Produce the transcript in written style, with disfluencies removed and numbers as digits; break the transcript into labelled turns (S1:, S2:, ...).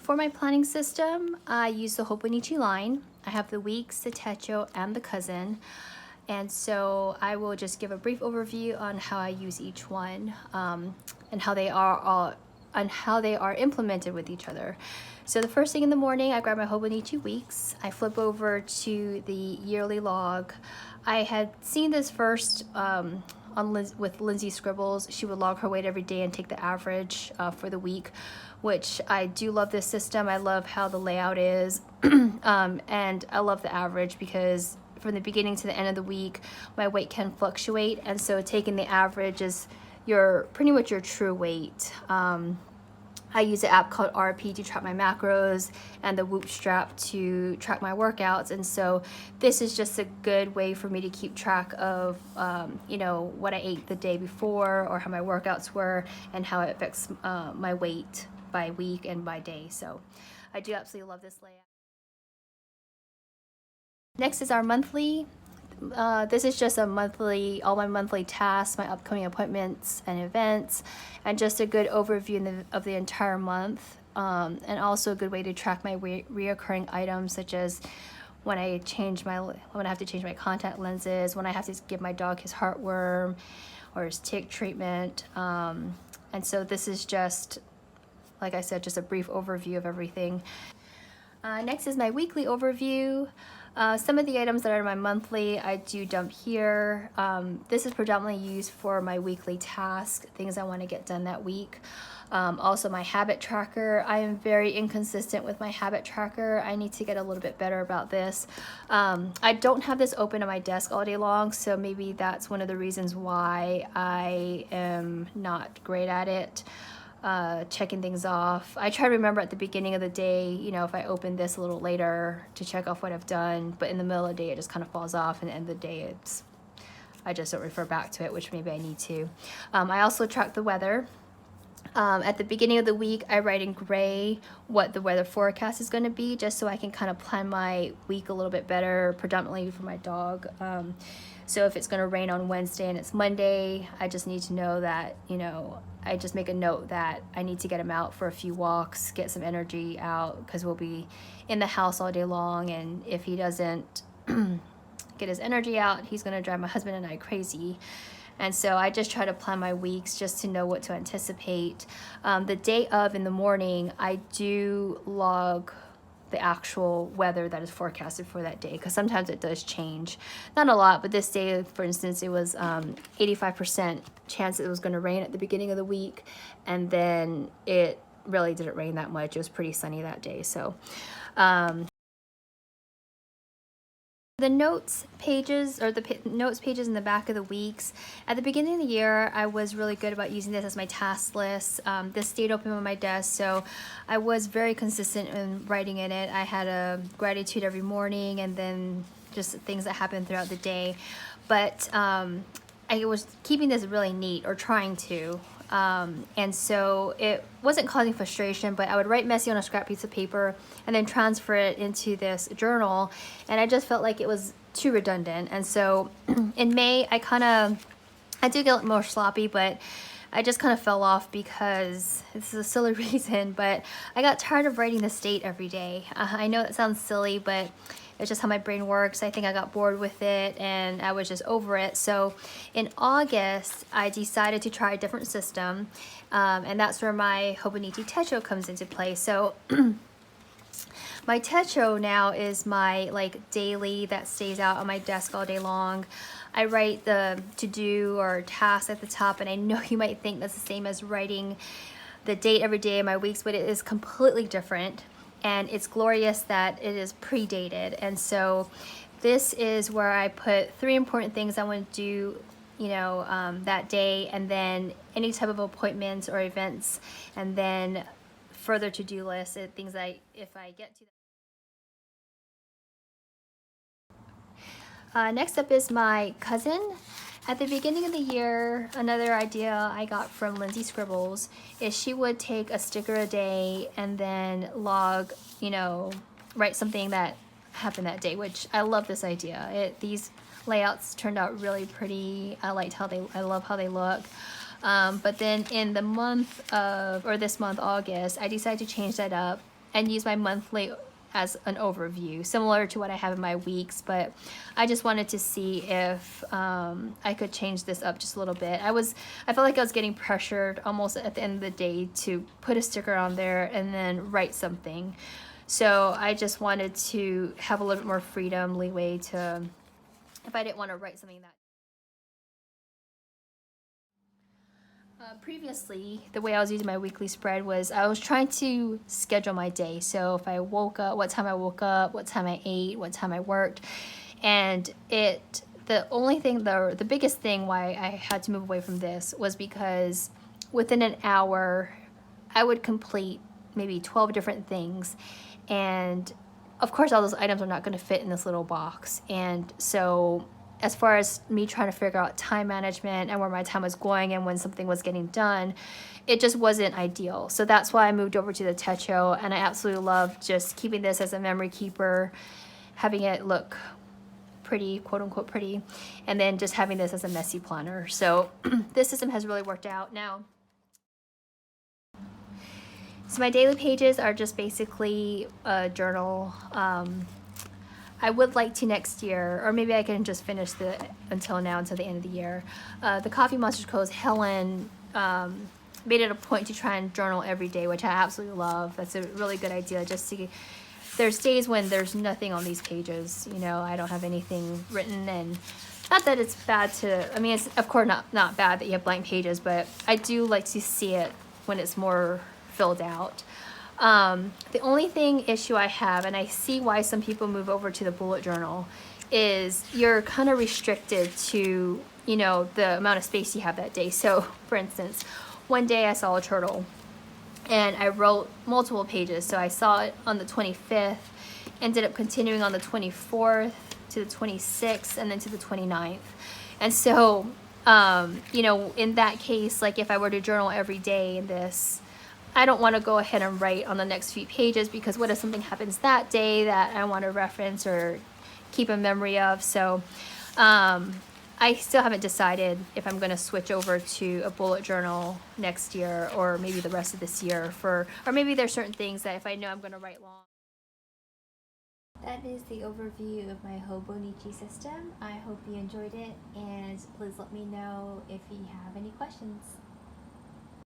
S1: For my planning system, I use the Hobonichi line. I have the weeks, the Techo, and the cousin. And so I will just give a brief overview on how I use each one and how they are implemented with each other. So the first thing in the morning, I grab my Hobonichi weeks. I flip over to the yearly log. I had seen this first with Lindsay Scribbles. She would log her weight every day and take the average for the week, which I do love this system. I love how the layout is and I love the average because from the beginning to the end of the week, my weight can fluctuate, and so taking the average is pretty much your true weight. I use an app called RP to track my macros and the Whoop strap to track my workouts, and so this is just a good way for me to keep track of what I ate the day before or how my workouts were and how it affects my weight by week and by day. So I do absolutely love this layout. Next is our monthly. This is just all my monthly tasks, my upcoming appointments and events, and just a good overview of the entire month, and also a good way to track my reoccurring items, such as when I have to change my contact lenses, when I have to give my dog his heartworm or his tick treatment, and so this is just, like I said, just a brief overview of everything. Next is my weekly overview. Some of the items that are in my monthly, I do dump here. This is predominantly used for my weekly task, things I want to get done that week. Also my habit tracker. I am very inconsistent with my habit tracker. I need to get a little bit better about this. I don't have this open on my desk all day long, so maybe that's one of the reasons why I am not great at it. Checking things off. I try to remember at the beginning of the day, if I open this a little later to check off what I've done, but in the middle of the day it just kind of falls off, and at the end of the day I just don't refer back to it, which maybe I need to. I also track the weather. At the beginning of the week, I write in gray what the weather forecast is going to be, just so I can kind of plan my week a little bit better, predominantly for my dog. So if it's going to rain on Wednesday and it's Monday, I just need to know that, I just make a note that I need to get him out for a few walks, get some energy out, because we'll be in the house all day long, and if he doesn't get his energy out, he's going to drive my husband and I crazy. And so I just try to plan my weeks just to know what to anticipate. The day of, in the morning, I do log the actual weather that is forecasted for that day, because sometimes it does change. Not a lot, but this day, for instance, it was 85% chance it was going to rain at the beginning of the week, and then it really didn't rain that much. It was pretty sunny that day. So the notes pages, or the notes pages in the back of the weeks, at the beginning of the year, I was really good about using this as my task list. This stayed open on my desk, so I was very consistent in writing in it. I had a gratitude every morning, and then just things that happened throughout the day. But I was keeping this really neat, or trying to. And so it wasn't causing frustration, but I would write messy on a scrap piece of paper and then transfer it into this journal, and I just felt like it was too redundant. And so in May, I do get more sloppy, but I just kind of fell off because this is a silly reason, but I got tired of writing the state every day. I know it sounds silly, but it's just how my brain works. I think I got bored with it and I was just over it. So in August, I decided to try a different system, and that's where my Hobonichi Techo comes into play. So my Techo now is my daily that stays out on my desk all day long. I write the to-do or task at the top, and I know you might think that's the same as writing the date every day of my weeks, but it is completely different. And it's glorious that it is pre-dated. And so this is where I put 3 important things I want to do, that day, and then any type of appointments or events, and then further to-do lists, things if I get to. Next up is my cousin. At the beginning of the year, another idea I got from Lindsay Scribbles is she would take a sticker a day and then log, write something that happened that day, which I love this idea. These layouts turned out really pretty. I love how they look. But then in the this month, August, I decided to change that up and use my monthly as an overview, similar to what I have in my weeks, but I just wanted to see if I could change this up just a little bit. I felt like I was getting pressured almost at the end of the day to put a sticker on there and then write something. So I just wanted to have a little bit more freedom, leeway to, if I didn't want to write something that previously, the way I was using my weekly spread was I was trying to schedule my day. So if I woke up, what time I woke up, what time I ate, what time I worked. And the biggest thing why I had to move away from this was because within an hour, I would complete maybe 12 different things. And of course, all those items are not going to fit in this little box. And so as far as me trying to figure out time management and where my time was going and when something was getting done, it just wasn't ideal. So that's why I moved over to the Techo, and I absolutely love just keeping this as a memory keeper, having it look pretty, quote unquote pretty, and then just having this as a messy planner. So this system has really worked out now. So my daily pages are just basically a journal. I would like to next year, or maybe I can just finish until the end of the year. The Coffee Monsters Co.'s Helen made it a point to try and journal every day, which I absolutely love. That's a really good idea. There's days when there's nothing on these pages. You know, I don't have anything written, and not that it's bad to. I mean, it's of course not bad that you have blank pages, but I do like to see it when it's more filled out. The only issue I have, and I see why some people move over to the bullet journal, is you're kind of restricted to, you know, the amount of space you have that day. So, for instance, one day I saw a turtle, and I wrote multiple pages. So I saw it on the 25th, ended up continuing on the 24th to the 26th, and then to the 29th. And so, you know, in that case, like if I were to journal every day in this, I don't want to go ahead and write on the next few pages, because what if something happens that day that I want to reference or keep a memory of? So I still haven't decided if I'm going to switch over to a bullet journal next year, or maybe the rest of this year, or maybe there's certain things that if I know I'm going to write long. That is the overview of my Hobonichi system. I hope you enjoyed it, and please let me know if you have any questions.